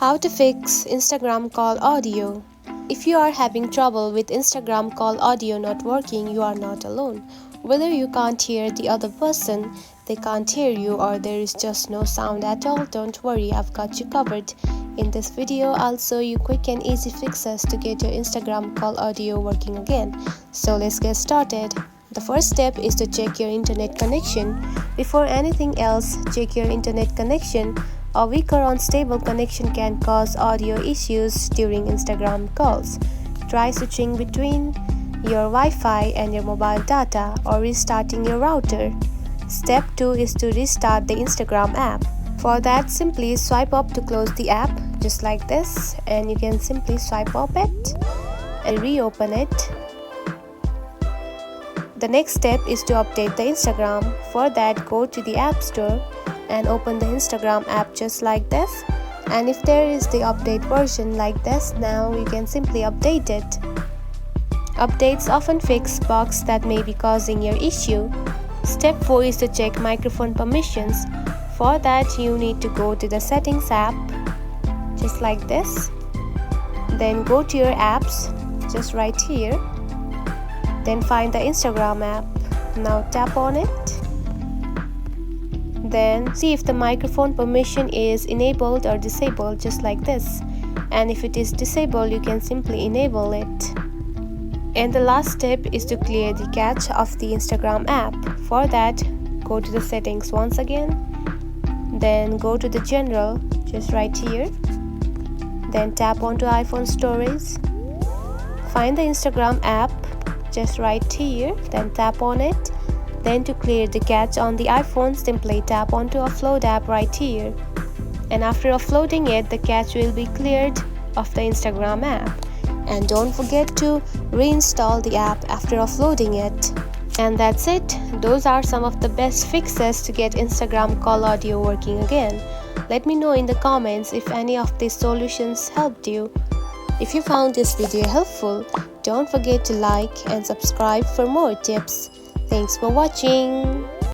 How to fix Instagram call audio. If you are having trouble with Instagram call audio not working, you are not alone. Whether you can't hear the other person, they can't hear you, or there is just no sound at all, don't worry, I've got you covered. In this video, I'll show you quick and easy fixes to get your Instagram call audio working again. So let's get started. The first step is to check your internet connection. Before anything else, check your internet connection. A weak or unstable connection can cause audio issues during Instagram calls. Try switching between your Wi-Fi and your mobile data or restarting your router. Step 2 is to restart the Instagram app. For that, simply swipe up to close the app, just like this, and you can simply swipe up it and reopen it. The next step is to update the Instagram. For that, go to the App Store and open the Instagram app just like this. And if there is the update version like this, now you can simply update it. Updates often fix bugs that may be causing your issue. Step 4 is to check microphone permissions. For that, you need to go to the Settings app, just like this. Then go to your apps, just right here. Then find the Instagram app. Now tap on it. Then see if the microphone permission is enabled or disabled, just like this. And if it is disabled, you can simply enable it. And the last step is to clear the cache of the Instagram app. For that, go to the settings once again. Then go to the general, just right here. Then tap onto iPhone storage. Find the Instagram app, just right here. Then tap on it. Then to clear the cache on the iPhone, simply tap onto Offload app right here. And after offloading it, the cache will be cleared of the Instagram app. And don't forget to reinstall the app after offloading it. And that's it. Those are some of the best fixes to get Instagram call audio working again. Let me know in the comments if any of these solutions helped you. If you found this video helpful, don't forget to like and subscribe for more tips. Thanks for watching.